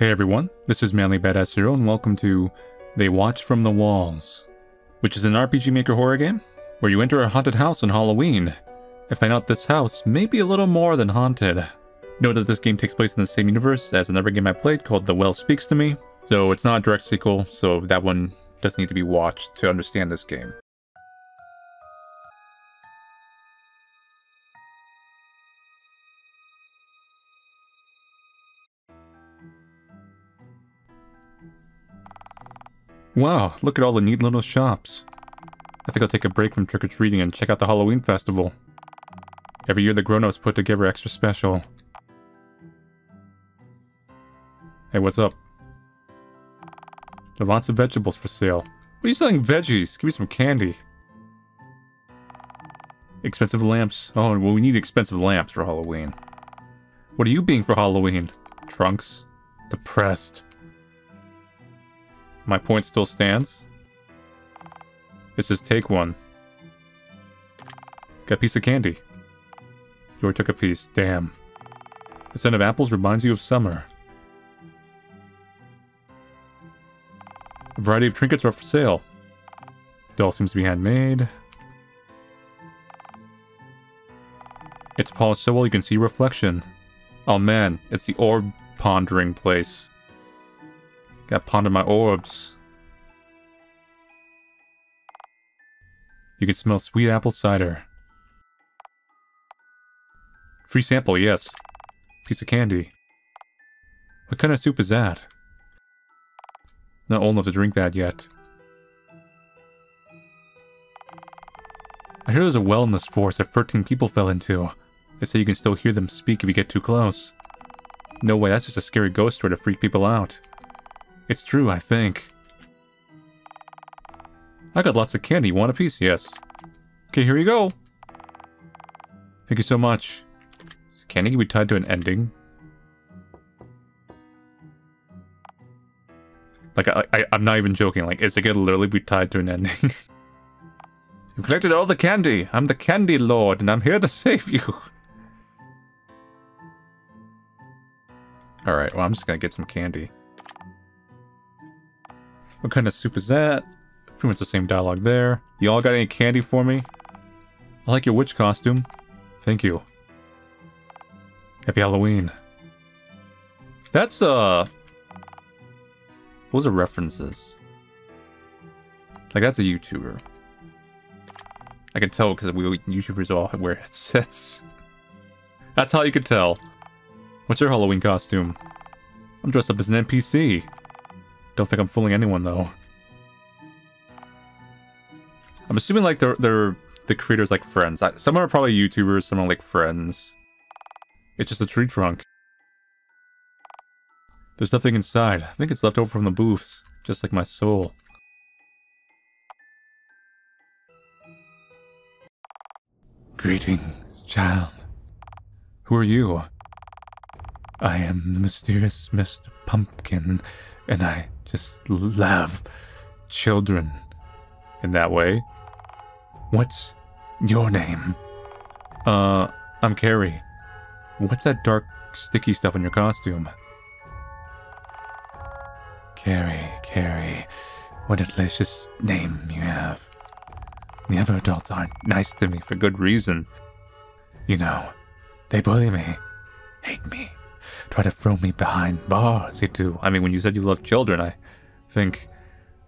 Hey everyone, this is Manly Badass Hero and welcome to They Watch From the Walls, which is an RPG Maker horror game where you enter a haunted house on Halloween and find out this house may be a little more than haunted. Note that this game takes place in the same universe as another game I played called The Well Speaks to Me, so it's not a direct sequel, so that one doesn't need to be watched to understand this game. Wow, look at all the neat little shops. I think I'll take a break from trick-or-treating and check out the Halloween festival. Every year the grown-ups put together extra special. Hey, what's up? There are lots of vegetables for sale. What are you selling veggies? Give me some candy. Expensive lamps. Oh, well, we need expensive lamps for Halloween. What are you being for Halloween? Trunks? Depressed. My point still stands. This is take one. Got a piece of candy. You already took a piece. Damn. The scent of apples reminds you of summer. A variety of trinkets are for sale. Doll seems to be handmade. It's polished so well you can see reflection. Oh man, it's the orb pondering place. Gotta ponder my orbs. You can smell sweet apple cider. Free sample, yes. Piece of candy. What kind of soup is that? Not old enough to drink that yet. I hear there's a well in this forest that 13 people fell into. They say you can still hear them speak if you get too close. No way, that's just a scary ghost story to freak people out. It's true, I think. I got lots of candy. You want a piece? Yes. Okay, here you go. Thank you so much. Is candy gonna be tied to an ending? Like, I'm not even joking. Like, is it gonna literally be tied to an ending? You've collected all the candy. I'm the Candy Lord, and I'm here to save you. Alright, well, I'm just gonna get some candy. What kind of soup is that? Pretty much the same dialogue there. You all got any candy for me? I like your witch costume. Thank you. Happy Halloween. That's, those are references. Like, that's a YouTuber. I can tell because we YouTubers all wear headsets. That's how you could tell. What's your Halloween costume? I'm dressed up as an NPC. Don't think I'm fooling anyone, though. I'm assuming, like, they're the creators, like, friends. Some are probably YouTubers, some are, like, friends. It's just a tree trunk. There's nothing inside. I think it's left over from the booths, just like my soul. Greetings, child. Who are you? I am the mysterious Mr. Pumpkin, and I just love children in that way. What's your name? I'm Carrie. What's that dark, sticky stuff on your costume? Carrie, what a delicious name you have. The other adults aren't nice to me for good reason. You know, they bully me, hate me, try to throw me behind bars. They do. I mean, when you said you love children, I think,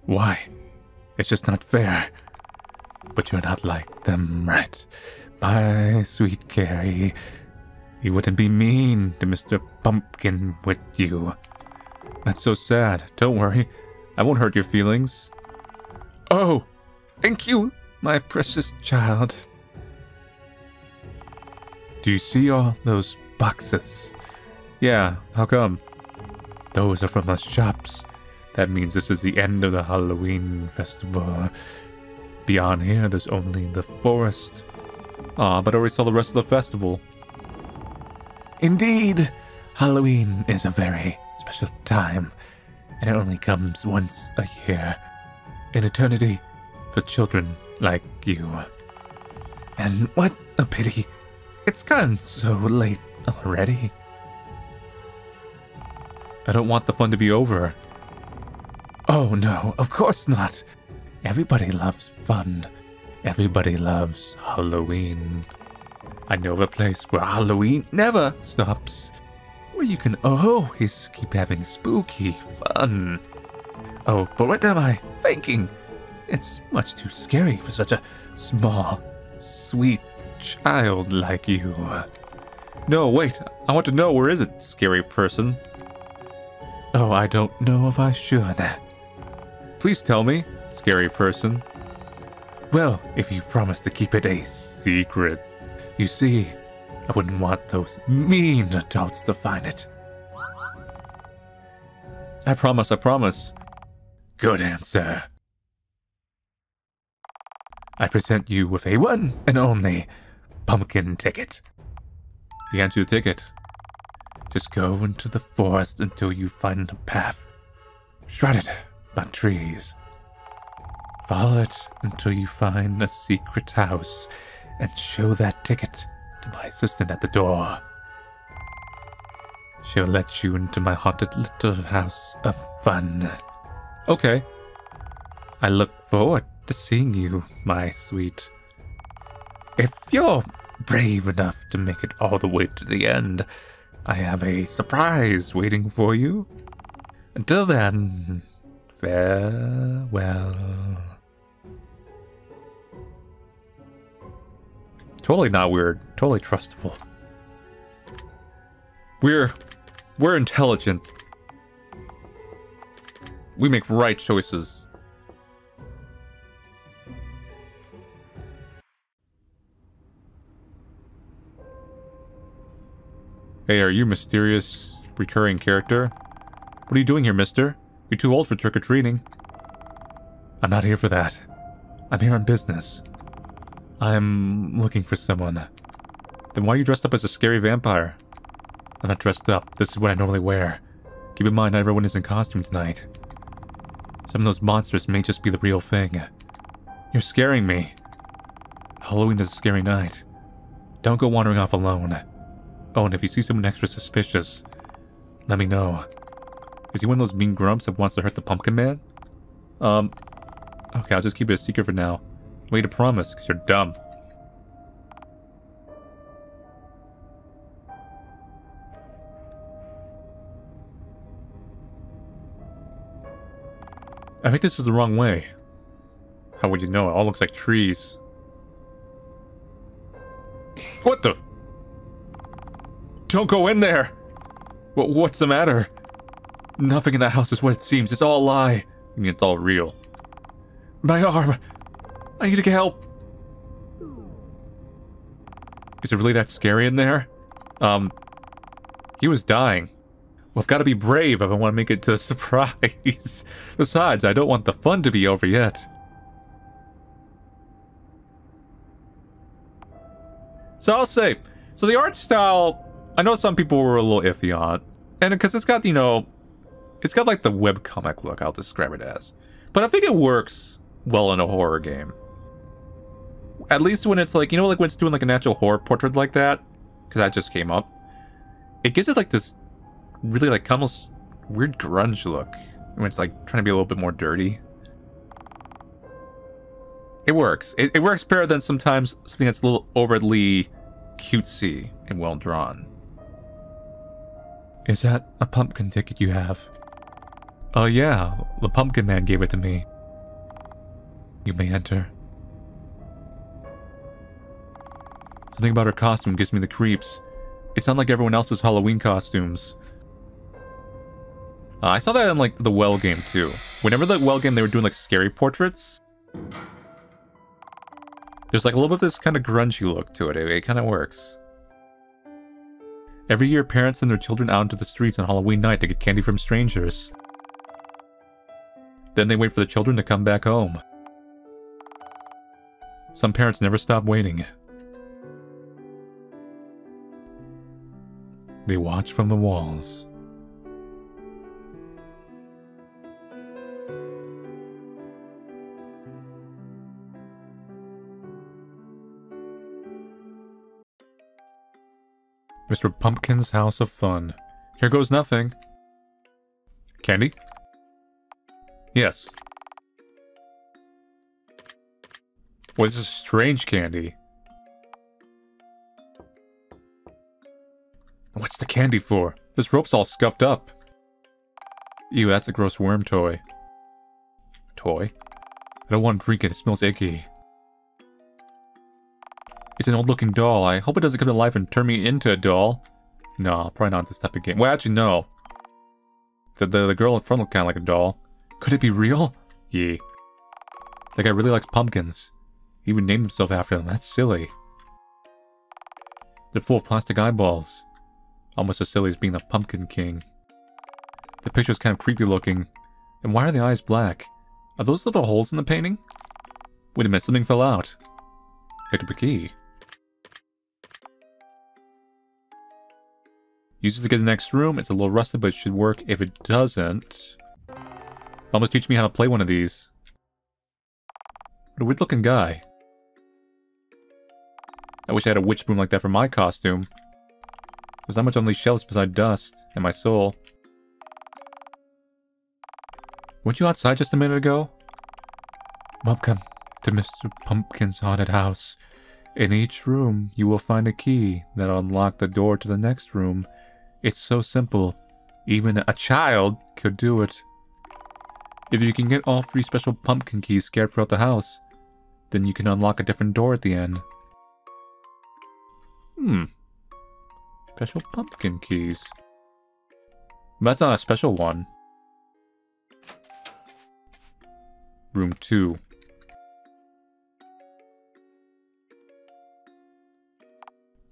why? It's just not fair. But you're not like them, right? My sweet Carrie. You wouldn't be mean to Mr. Pumpkin, would you? That's so sad. Don't worry. I won't hurt your feelings. Oh, thank you, my precious child. Do you see all those boxes? Yeah, how come? Those are from the shops. That means this is the end of the Halloween festival. Beyond here, there's only the forest. Aw, but I already saw the rest of the festival. Indeed, Halloween is a very special time, and it only comes once a year. An eternity for children like you. And what a pity. It's gone so late already. I don't want the fun to be over. Oh no, of course not. Everybody loves fun. Everybody loves Halloween. I know of a place where Halloween never stops. Where you can always keep having spooky fun. Oh, but what am I thinking? It's much too scary for such a small, sweet child like you. No, wait. I want to know, where is it, scary person? Oh, I don't know if I should. Please tell me, scary person. Well, if you promise to keep it a secret. You see, I wouldn't want those mean adults to find it. I promise, I promise. Good answer. I present you with a one and only pumpkin ticket. You hand you the ticket. Just go into the forest until you find a path shrouded by trees. Follow it until you find a secret house and show that ticket to my assistant at the door. She'll let you into my haunted little house of fun. Okay. I look forward to seeing you, my sweet. If you're brave enough to make it all the way to the end, I have a surprise waiting for you. Until then, farewell. Totally not weird. Totally trustable. We're intelligent. We make right choices. Hey, are you a mysterious, recurring character? What are you doing here, mister? You're too old for trick-or-treating. I'm not here for that. I'm here on business. I'm looking for someone. Then why are you dressed up as a scary vampire? I'm not dressed up. This is what I normally wear. Keep in mind, not everyone is in costume tonight. Some of those monsters may just be the real thing. You're scaring me. Halloween is a scary night. Don't go wandering off alone. Oh, and if you see someone extra suspicious, let me know. Is he one of those mean grumps that wants to hurt the Pumpkin Man? Okay, I'll just keep it a secret for now. Wait to promise, because you're dumb. I think this is the wrong way. How would you know? It all looks like trees. What the? Don't go in there! What's the matter? Nothing in that house is what it seems. It's all a lie. I mean, it's all real. My arm! I need to get help! Is it really that scary in there? He was dying. Well, I've got to be brave if I want to make it to the surprise. Besides, I don't want the fun to be over yet. So I'll say, so the art style, I know some people were a little iffy on, and because it's got, you know, it's got like the webcomic look, I'll describe it as. But I think it works well in a horror game. At least when it's like, you know, like when it's doing like a natural horror portrait like that, because that just came up. It gives it like this really like almost weird grunge look, when it's like trying to be a little bit more dirty. It works. It works better than sometimes something that's a little overtly cutesy and well drawn. Is that a pumpkin ticket you have? Oh yeah, the Pumpkin Man gave it to me. You may enter. Something about her costume gives me the creeps. It's not like everyone else's Halloween costumes. I saw that in like the Well game too. Whenever the Well game they were doing like scary portraits, there's like a little bit of this kind of grungy look to it. It kind of works. Every year, parents send their children out into the streets on Halloween night to get candy from strangers. Then they wait for the children to come back home. Some parents never stop waiting. They watch from the walls. Mr. Pumpkin's House of Fun. Here goes nothing. Candy? Yes. Well, this is strange candy. What's the candy for? This rope's all scuffed up. Ew, that's a gross worm toy. Toy? I don't want to drink it, it smells icky. It's an old-looking doll. I hope it doesn't come to life and turn me into a doll. No, probably not this type of game. Well, actually, no. The girl in front looked kind of like a doll. Could it be real? Yeah. That guy really likes pumpkins. He even named himself after them. That's silly. They're full of plastic eyeballs. Almost as silly as being the Pumpkin King. The picture's kind of creepy looking. And why are the eyes black? Are those little holes in the painting? Wait a minute, something fell out. Picked up a key. Use this to get to the next room. It's a little rusted, but it should work. If it doesn't... Mom was teaching me how to play one of these. What a weird looking guy. I wish I had a witch broom like that for my costume. There's not much on these shelves besides dust and my soul. Weren't you outside just a minute ago? Welcome to Mr. Pumpkin's haunted house. In each room, you will find a key that'll unlock the door to the next room. It's so simple. Even a child could do it. If you can get all 3 special pumpkin keys scattered throughout the house, then you can unlock a different door at the end. Special pumpkin keys. That's not a special one. Room 2.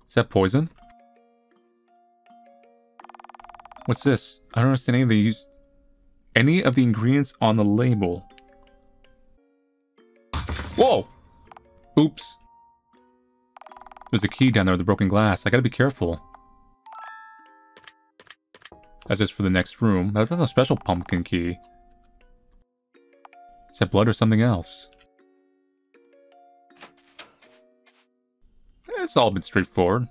Is that poison? What's this? I don't understand any of the ingredients on the label. Whoa! Oops. There's a key down there with the broken glass. I gotta be careful. That's just for the next room. That's not a special pumpkin key. Is that blood or something else? It's all been straightforward.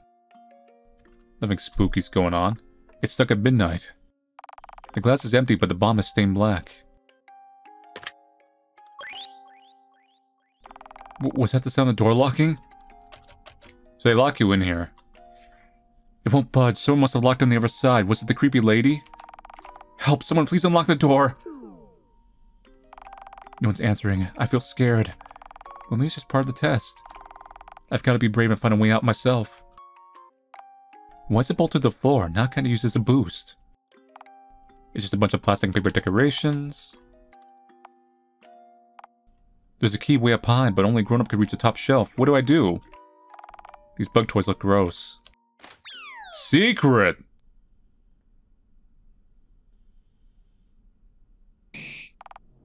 Nothing spooky's going on. It's stuck at midnight. The glass is empty, but the bomb is stained black. Was that the sound of the door locking? So they lock you in here. It won't budge. Someone must have locked on the other side. Was it the creepy lady? Help! Someone please unlock the door! No one's answering. I feel scared. Well, maybe it's just part of the test. I've got to be brave and find a way out myself. Why is it bolted to the floor? Now kind of used as a boost. It's just a bunch of plastic and paper decorations. There's a key way up high, but only a grown-up could reach the top shelf. What do I do? These bug toys look gross. Secret!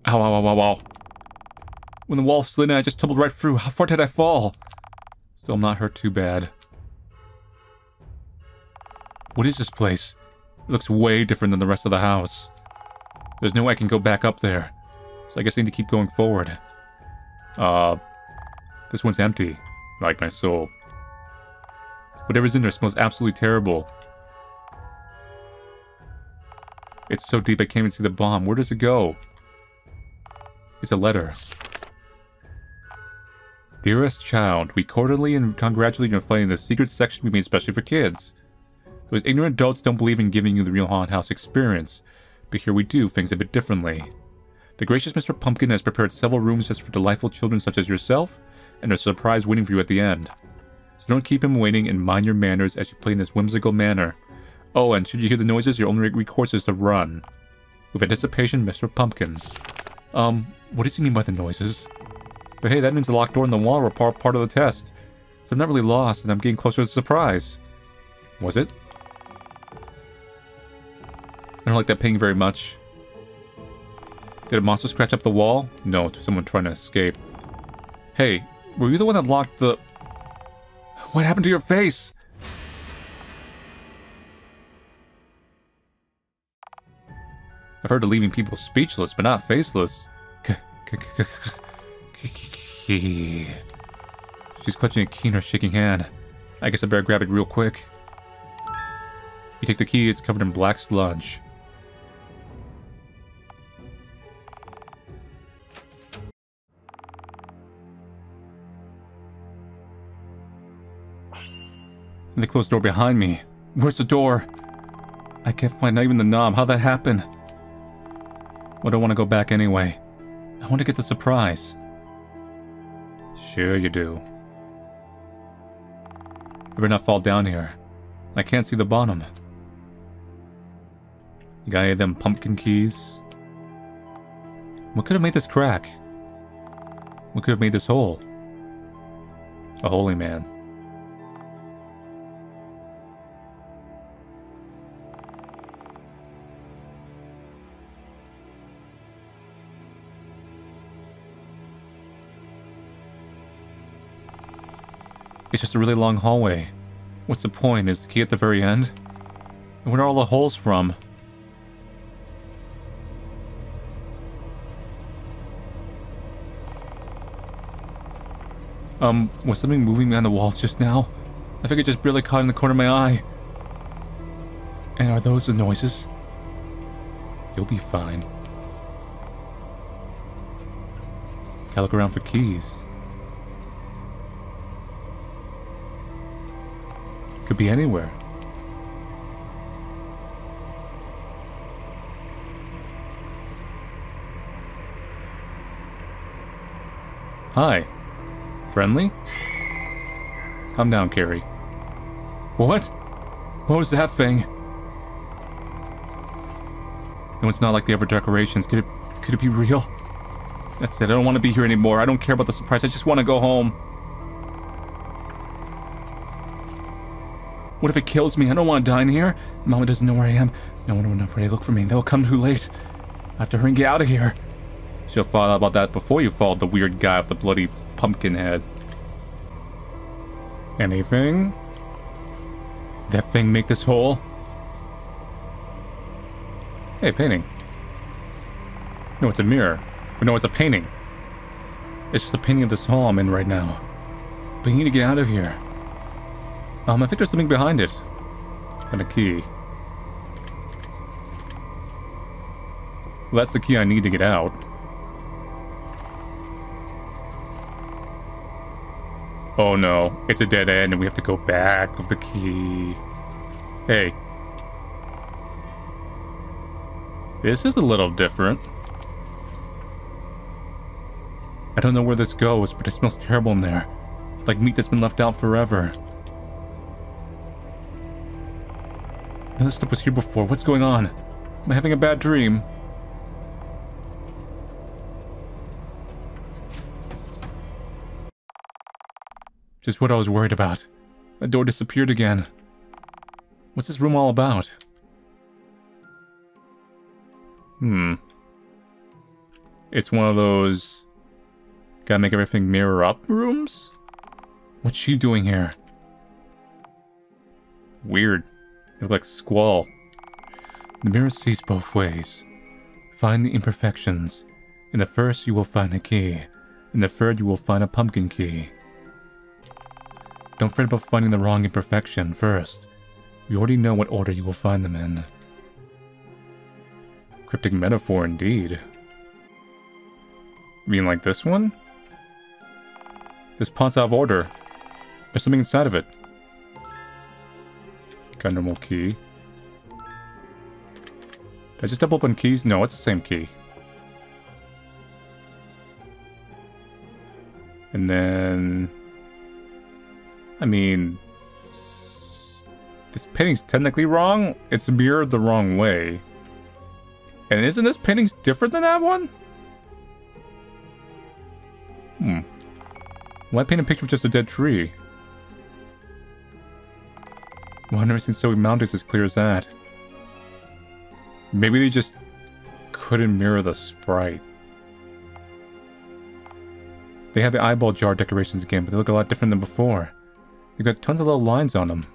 Ow, ow, ow, ow, ow. When the wall slid in, I just tumbled right through. How far did I fall? Still, I'm not hurt too bad. What is this place? It looks way different than the rest of the house. There's no way I can go back up there. So I guess I need to keep going forward. This one's empty. Like my soul. Whatever's in there smells absolutely terrible. It's so deep I can't even see the bomb. Where does it go? It's a letter. Dearest child, we cordially and congratulate you on finding the secret section we made especially for kids. Those ignorant adults don't believe in giving you the real haunted house experience, but here we do things a bit differently. The gracious Mr. Pumpkin has prepared several rooms just for delightful children such as yourself, and a surprise waiting for you at the end. So don't keep him waiting and mind your manners as you play in this whimsical manner. Oh, and should you hear the noises, your only recourse is to run. With anticipation, Mr. Pumpkin. What does he mean by the noises? But hey, that means the locked door and the wall were part of the test. So I'm not really lost, and I'm getting closer to the surprise. Was it? I don't like that ping very much. Did a monster scratch up the wall? No, to someone trying to escape. Hey, were you the one that locked the... What happened to your face? I've heard of leaving people speechless, but not faceless. She's clutching a key in her shaking hand. I guess I better grab it real quick. You take the key, it's covered in black sludge. And the closed door behind me. Where's the door? I can't find not even the knob. How'd that happen? Well, I don't want to go back anyway. I want to get the surprise. Sure you do. I better not fall down here. I can't see the bottom. You got any of them pumpkin keys? What could have made this crack? What could have made this hole? A holy man. It's just a really long hallway. What's the point? Is the key at the very end? And where are all the holes from? Was something moving behind the walls just now? I think it just barely caught in the corner of my eye. And are those the noises? You'll be fine. Gotta look around for keys. Could be anywhere. Hi. Friendly? Calm down, Carrie. What? What was that thing? No, it's not like the other decorations. Could it be real? That's it. I don't want to be here anymore. I don't care about the surprise. I just want to go home. What if it kills me? I don't want to die in here. Mama doesn't know where I am. No one will know where they look for me. They'll come too late. I have to hurry and get out of here. She'll find out about that before you followed the weird guy with the bloody pumpkin head. Anything? That thing make this hole? Hey, painting. No, it's a mirror. No, it's a painting. It's just a painting of this hall I'm in right now. But you need to get out of here. I think there's something behind it. And a key. Well, that's the key I need to get out. Oh no, it's a dead end and we have to go back with the key. Hey. This is a little different. I don't know where this goes, but it smells terrible in there. Like meat that's been left out forever. This stuff was here before. What's going on? Am I having a bad dream? Just what I was worried about. The door disappeared again. What's this room all about? It's one of those... gotta make everything mirror up rooms? What's she doing here? Weird. You look like Squall. The mirror sees both ways. Find the imperfections. In the first you will find a key. In the third you will find a pumpkin key. Don't fret about finding the wrong imperfection first. You already know what order you will find them in. Cryptic metaphor indeed. You mean like this one? This pot's out of order. There's something inside of it. Got a normal key. Did I just double up on keys? No, it's the same key. And then... I mean... this painting's technically wrong. It's mirrored the wrong way. And isn't this painting different than that one? Why paint a picture of just a dead tree? Well, I've never seen Zoe Mountains as clear as that. Maybe they just couldn't mirror the sprite. They have the eyeball jar decorations again, but they look a lot different than before. They've got tons of little lines on them.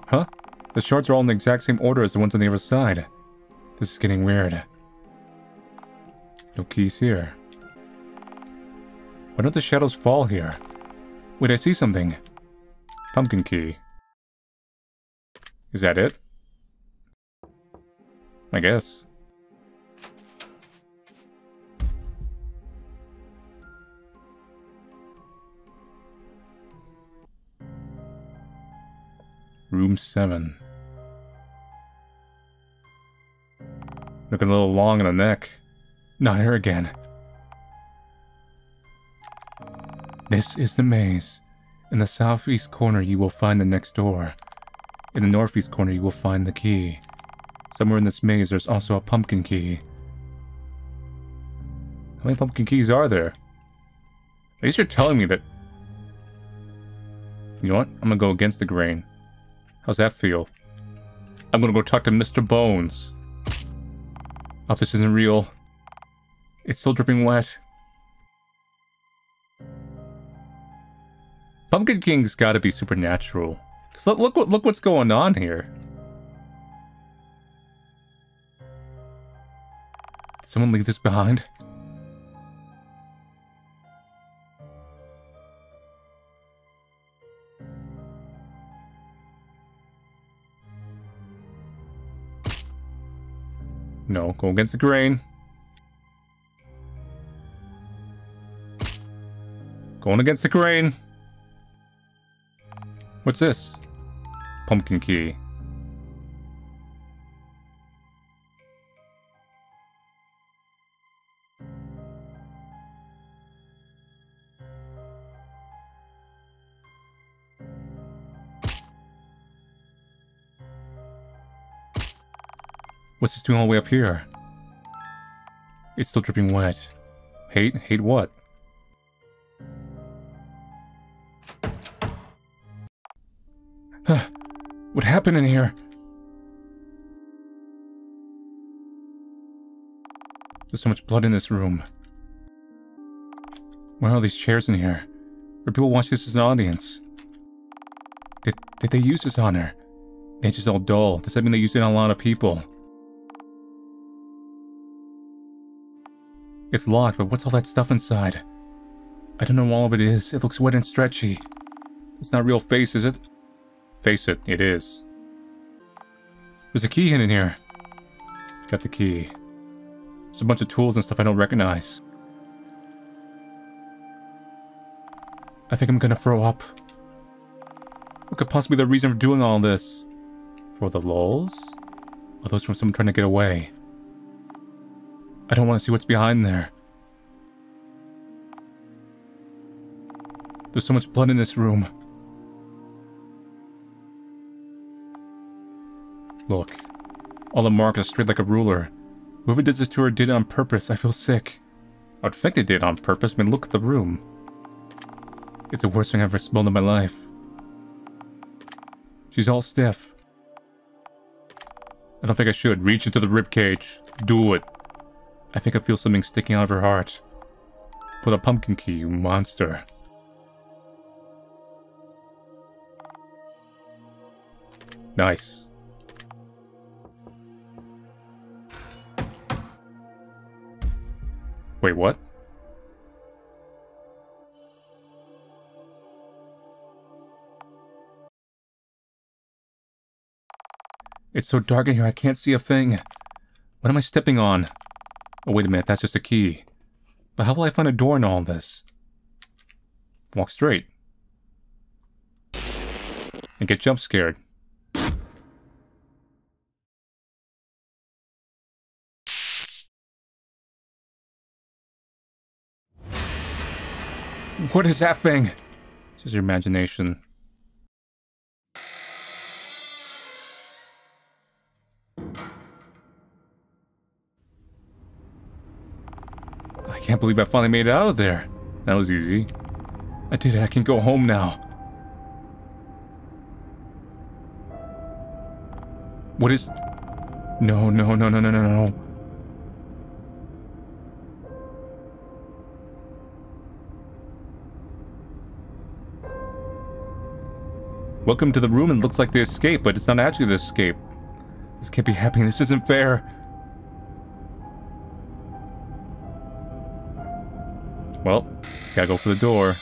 Huh? The shards are all in the exact same order as the ones on the other side. This is getting weird. No keys here. Why don't the shadows fall here? Wait, I see something. Pumpkin key. Is that it? I guess. Room 7. Looking a little long in the neck. Not her again. This is the maze. In the southeast corner you will find the next door. In the northeast corner you will find the key. Somewhere in this maze there's also a pumpkin key. How many pumpkin keys are there? At least you're telling me that... You know what? I'm gonna go against the grain. How's that feel? I'm gonna go talk to Mr. Bones. Oh, this isn't real. It's still dripping wet. Pumpkin King's gotta be supernatural. Cause look what's going on here. Did someone leave this behind? No, go against the grain. Going against the grain. What's this? Pumpkin key. What's this doing all the way up here? It's still dripping wet. Hate? Hate what? What happened in here? There's so much blood in this room. Why are all these chairs in here? Where people watch this as an audience? Did they use this on her? They're just all dull. Does that mean they used it on a lot of people? It's locked, but what's all that stuff inside? I don't know what all of it is. It looks wet and stretchy. It's not real face, is it? Face it, it is. There's a key hidden in here. Got the key. There's a bunch of tools and stuff I don't recognize. I think I'm gonna throw up. What could possibly be the reason for doing all this? For the lulz? Or those from someone trying to get away? I don't want to see what's behind there. There's so much blood in this room. Look. All the marks are straight like a ruler. Whoever did this to her did it on purpose. I feel sick. I'd think they did it on purpose. I mean, look at the room. It's the worst thing I've ever smelled in my life. She's all stiff. I don't think I should. Reach into the ribcage. Do it. I think I feel something sticking out of her heart. Put a pumpkin key, you monster. Nice. Wait, what? It's so dark in here I can't see a thing. What am I stepping on? Oh, wait a minute, that's just a key. But how will I find a door in all this? Walk straight. And get jump scared. What is that thing? This is your imagination. I can't believe I finally made it out of there. That was easy. I did it. I can go home now. What is... No, no, no, no, no, no, no. Welcome to the room, and it looks like the escape, but it's not actually the escape. This can't be happening. This isn't fair. Well, gotta go for the door.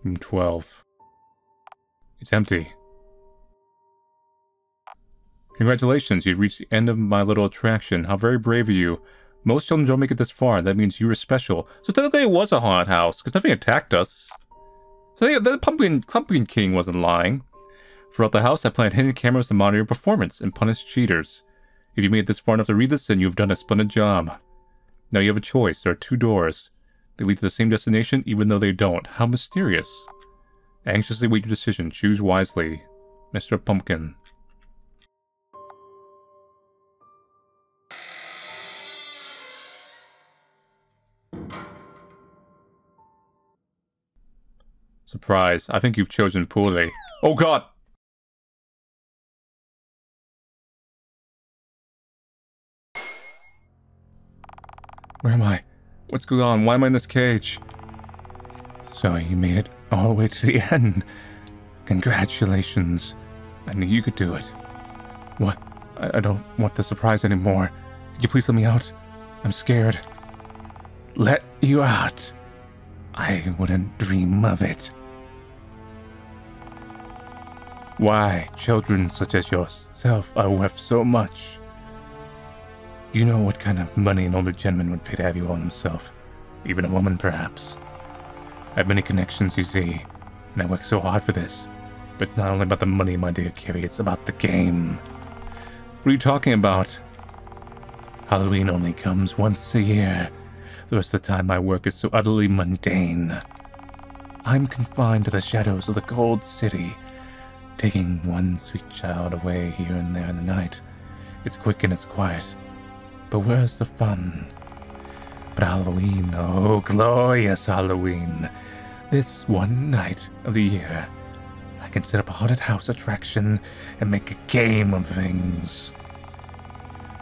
Room 12. It's empty. Congratulations, you've reached the end of my little attraction. How very brave of you. Most children don't make it this far. That means you were special. So technically it was a haunted house, because nothing attacked us. So the Pumpkin King wasn't lying. Throughout the house, I planted hidden cameras to monitor your performance and punish cheaters. If you made it this far enough to read this, then you've done a splendid job. Now you have a choice. There are 2 doors. They lead to the same destination, even though they don't. How mysterious. I anxiously wait your decision. Choose wisely. Mr. Pumpkin. Surprise. I think you've chosen poorly. Oh god! Where am I? What's going on? Why am I in this cage? So you made it all the way to the end. Congratulations. I knew you could do it. What? I don't want the surprise anymore. Could you please let me out? I'm scared. Let you out? I wouldn't dream of it. Why, children such as yourself are worth so much. You know what kind of money an older gentleman would pay to have you on himself. Even a woman, perhaps. I have many connections, you see, and I work so hard for this. But it's not only about the money, my dear Carrie, it's about the game. What are you talking about? Halloween only comes once a year. The rest of the time my work is so utterly mundane. I'm confined to the shadows of the cold city, taking one sweet child away here and there in the night. It's quick and it's quiet. But where's the fun? But Halloween, oh glorious Halloween. This one night of the year, I can set up a haunted house attraction and make a game of things.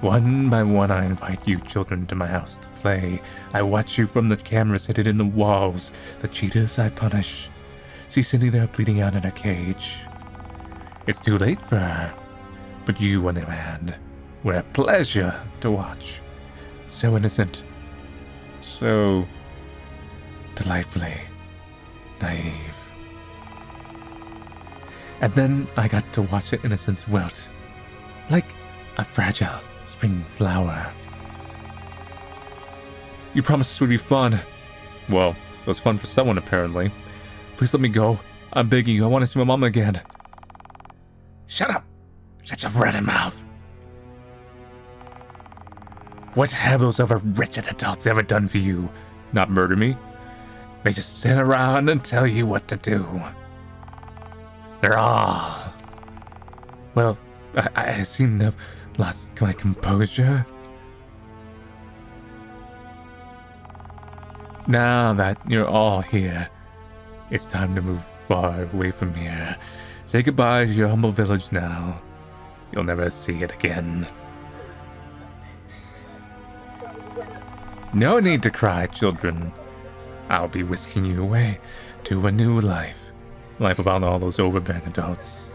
One by one I invite you children to my house to play. I watch you from the cameras hidden in the walls. The cheaters I punish. See Cindy there bleeding out in her cage. It's too late for her. But you, on the other hand, were a pleasure to watch. So innocent. So delightfully naive. And then I got to watch the innocence wilt. Like a fragile spring flower. You promised this would be fun. Well, it was fun for someone apparently. Please let me go. I'm begging you, I want to see my mom again. Shut up! Shut your running mouth! What have those other wretched adults ever done for you? Not murder me. They just sit around and tell you what to do. They're all... Well, I seem to have lost my composure. Now that you're all here, it's time to move far away from here. Say goodbye to your humble village now. You'll never see it again. No need to cry, children. I'll be whisking you away to a new life. Life without all those overbearing adults.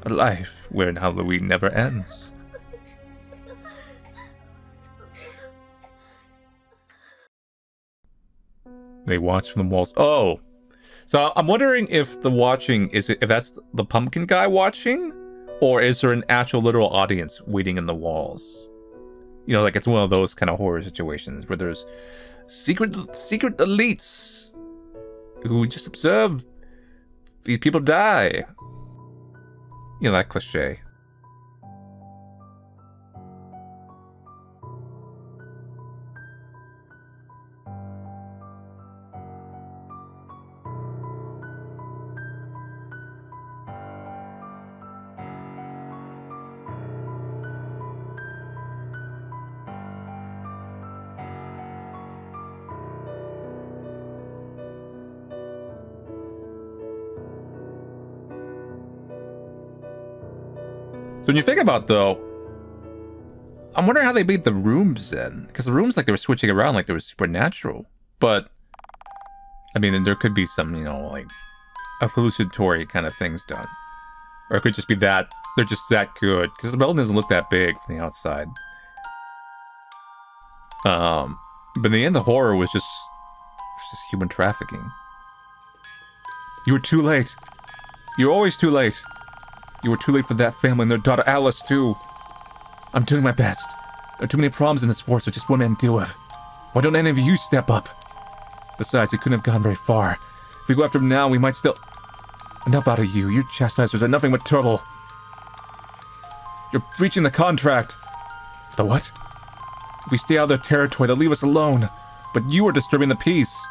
A life where Halloween never ends. They watch from the walls. Oh! So I'm wondering if the watching, if that's the pumpkin guy watching? Or is there an actual literal audience waiting in the walls? You know, like it's one of those kind of horror situations where there's secret elites who just observe these people die. You know, that cliche. So when you think about, though, I'm wondering how they made the rooms then. Because the rooms, like, they were switching around like they were supernatural. But, I mean, there could be some, you know, like, hallucinatory kind of things done. Or it could just be that, they're just that good. Because the building doesn't look that big from the outside. But in the end, the horror was just human trafficking. You were too late. You're always too late. You were too late for that family and their daughter Alice, too. I'm doing my best. There are too many problems in this force with just one man to deal with. Why don't any of you step up? Besides, you couldn't have gone very far. If we go after him now, we might still... Enough out of you. Your chastisers are nothing but trouble. You're breaching the contract. The what? If we stay out of their territory, they'll leave us alone. But you are disturbing the peace.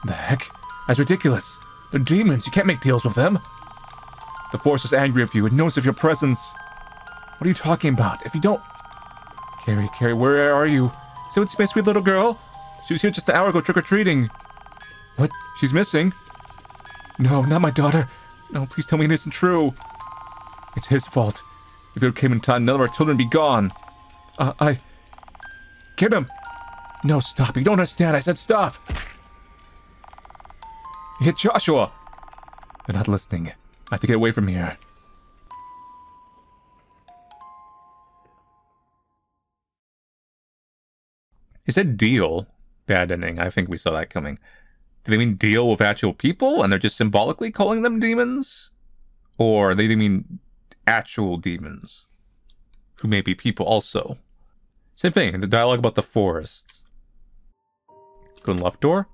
The heck? That's ridiculous. They're demons. You can't make deals with them. The Force is angry with you and knows of your presence. What are you talking about? If you don't... Carrie, where are you? See what's my sweet little girl? She was here just an hour ago trick-or-treating. What? She's missing? No, not my daughter. No, please tell me it isn't true. It's his fault. If it came in time, none of our children would be gone. Get him! No, stop. You don't understand. I said stop. You hit Joshua. They're not listening. I have to get away from here. He said deal. Bad ending. I think we saw that coming. Do they mean deal with actual people and they're just symbolically calling them demons? Or they mean actual demons who may be people also? Same thing. The dialogue about the forest. Go in left door.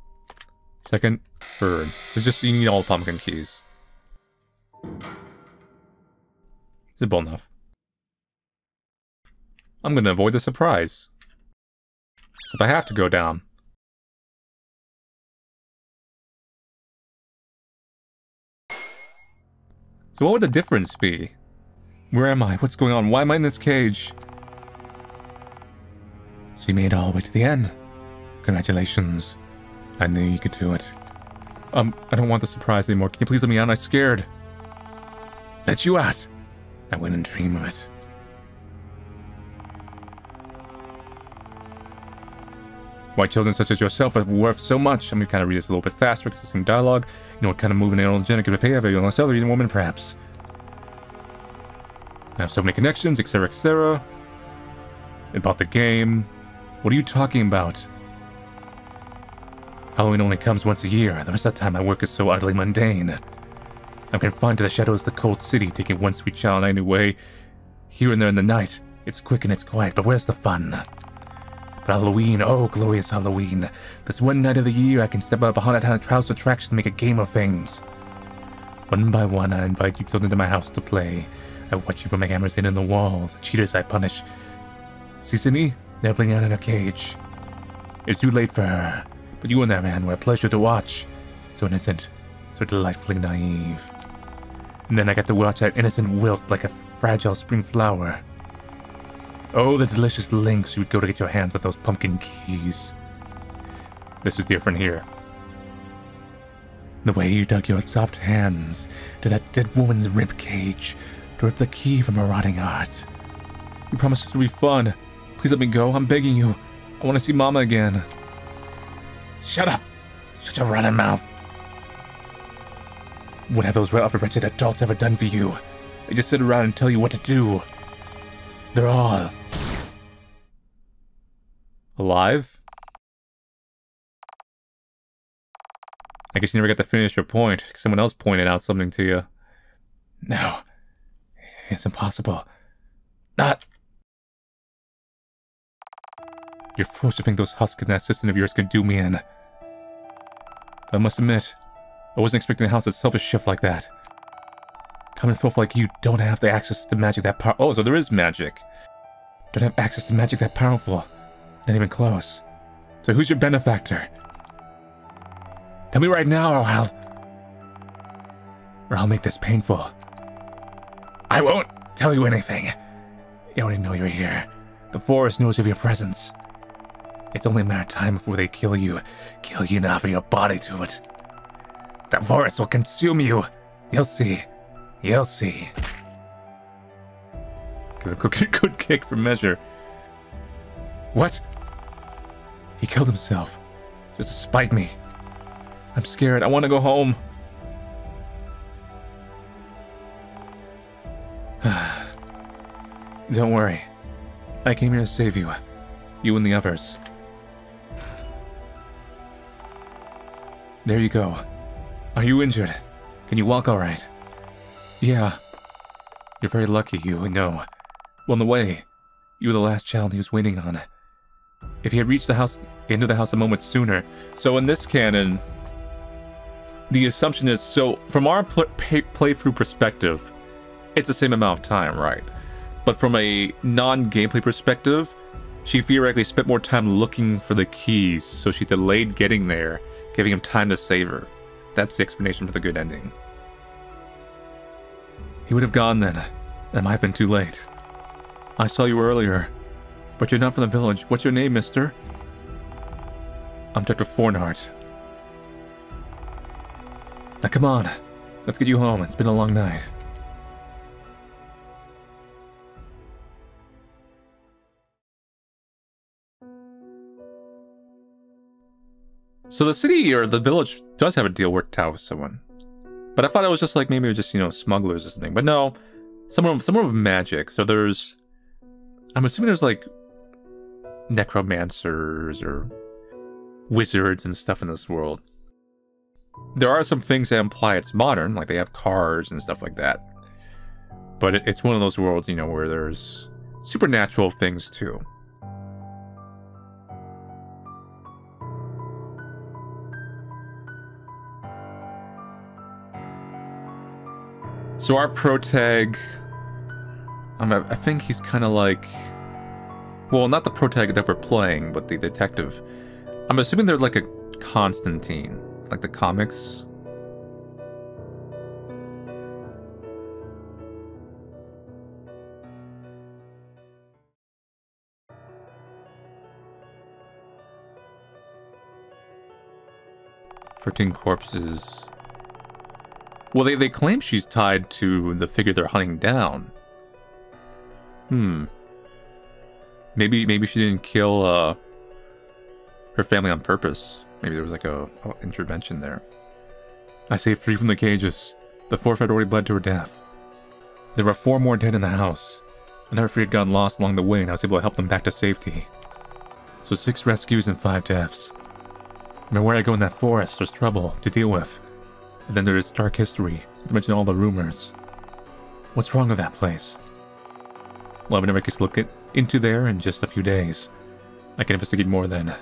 Second, third. So just you need all the pumpkin keys. Simple enough. I'm gonna avoid the surprise. So I have to go down. So what would the difference be? Where am I? What's going on? Why am I in this cage? So you made it all the way to the end. Congratulations. I knew you could do it. I don't want the surprise anymore. Can you please let me out? I'm scared. Let you out. I wouldn't dream of it. Why children such as yourself are worth so much. I'm going to kind of read this a little bit faster because it's some dialogue. You know what kind of moving analogenic could pay of a young other woman, perhaps. I have so many connections, etc., etc. About the game. What are you talking about? Halloween only comes once a year. The rest of the time my work is so utterly mundane. I'm confined to the shadows of the cold city, taking one sweet child anyway. Here and there in the night. It's quick and it's quiet, but where's the fun? But Halloween, oh glorious Halloween. This one night of the year I can step out behind a house attraction and make a game of things. One by one I invite you children to my house to play. I watch you from my hammers in the walls. Cheaters I punish. See Sydney? Nibbling out in a cage. It's too late for her. But you and that man were a pleasure to watch. So innocent. So delightfully naive. And then I got to watch that innocent wilt like a fragile spring flower. Oh, the delicious lengths you would go to get your hands on those pumpkin keys. This is different here. The way you dug your soft hands to that dead woman's rib cage to rip the key from her rotting heart. You promised this would be fun. Please let me go. I'm begging you. I want to see Mama again. Shut up! Shut your rotten mouth! What have those wretched adults ever done for you? They just sit around and tell you what to do. They're all... alive? I guess you never got to finish your point. Someone else pointed out something to you. No. It's impossible. Not... You're foolish to think those husks and that assistant of yours could do me in. I must admit, I wasn't expecting the house to selfish shift like that. Common folk like you don't have the access to magic that powerful. Oh, so there is magic. Don't have access to magic that powerful. Not even close. So who's your benefactor? Tell me right now, or I'll make this painful. I won't tell you anything. You already know you're here. The forest knows of your presence. It's only a matter of time before they kill you and offer your body to it. The forest will consume you. You'll see. You'll see. Good kick for measure. What? He killed himself. Just to spite me. I'm scared. I want to go home. Don't worry. I came here to save you. You and the others. There you go. Are you injured? Can you walk all right? Yeah. You're very lucky, you know. Well, in the way, you were the last child he was waiting on. If he had reached the house, into the house a moment sooner. So in this canon, the assumption is, so from our playthrough perspective, it's the same amount of time, right? But from a non-gameplay perspective, she theoretically spent more time looking for the keys, so she delayed getting there, giving him time to save her. That's the explanation for the good ending. He would have gone then. It might have been too late. I saw you earlier, but you're not from the village. What's your name, mister? I'm Dr. Fornhart. Now come on, let's get you home. It's been a long night. So the city, or the village, does have a deal worked out with someone. But I thought it was just like, maybe it was just, you know, smugglers or something. But no, someone with magic. So there's, I'm assuming there's like necromancers or wizards and stuff in this world. There are some things that imply it's modern, like they have cars and stuff like that. But it's one of those worlds, you know, where there's supernatural things too. So our protag, I think he's kind of like, well, not the protag that we're playing, but the detective. I'm assuming they're like a Constantine, like the comics. "13 corpses. Well, they claim she's tied to the figure they're hunting down. Maybe she didn't kill her family on purpose. Maybe there was like a intervention there. I saved 3 from the cages. The 4th had already bled to her death. There were 4 more dead in the house. I never feared got lost along the way, and I was able to help them back to safety. So 6 rescues and 5 deaths. No matter where I go in that forest, there's trouble to deal with. And then there's dark history, not to mention all the rumors. What's wrong with that place? Well, I never get to look into there in just a few days. I can investigate more then.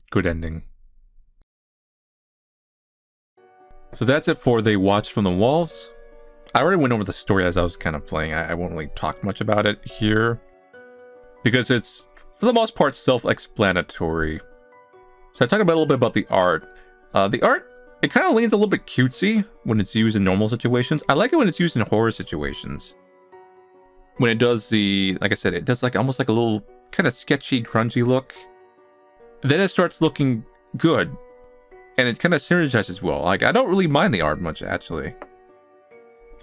Good ending. So that's it for They Watch from the Walls. I already went over the story as I was kind of playing. I won't really talk much about it here, because it's, for the most part, self-explanatory. So I talked about a little bit about the art. The art, it kind of leans a little bit cutesy when it's used in normal situations. I like it when it's used in horror situations. When it does the, like I said, it does like almost like a little kind of sketchy, grungy look. Then it starts looking good. And it kind of synergizes well. Like, I don't really mind the art much, actually.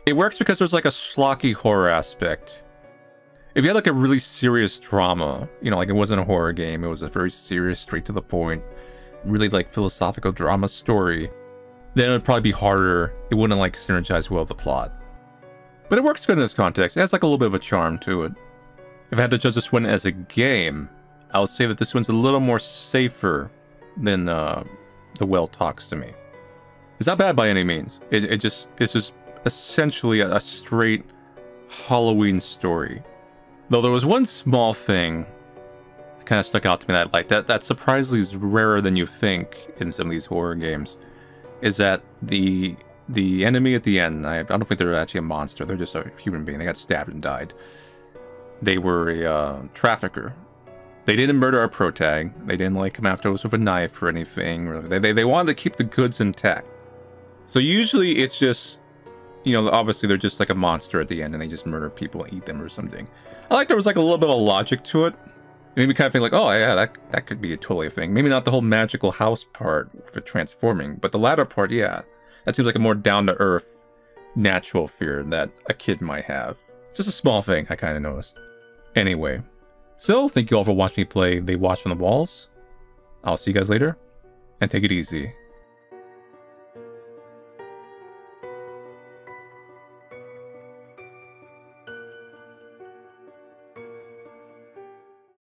It works because there's like a schlocky horror aspect. If you had like a really serious drama, you know, like it wasn't a horror game, it was a very serious, straight to the point, really like philosophical drama story, then it would probably be harder. It wouldn't like synergize well with the plot. But it works good in this context. It has like a little bit of a charm to it. If I had to judge this one as a game, I would say that this one's a little more safer than The Well Talks to Me. It's not bad by any means. It's just essentially a straight Halloween story. Though there was one small thing that kind of stuck out to me that surprisingly is rarer than you think in some of these horror games, is that the enemy at the end, I don't think they're actually a monster, they're just a human being. They got stabbed and died. They were a trafficker. They didn't murder our protag. They didn't like come after us with a knife or anything. They wanted to keep the goods intact. So usually it's just, you know, obviously they're just like a monster at the end and they just murder people and eat them or something. I like there was like a little bit of a logic to it. It made me kind of think like, oh yeah, that could be a totally a thing. Maybe not the whole magical house part for transforming, but the latter part, yeah. That seems like a more down-to-earth, natural fear that a kid might have. Just a small thing I kind of noticed. Anyway, so thank you all for watching me play They Watch from the Walls. I'll see you guys later, and take it easy.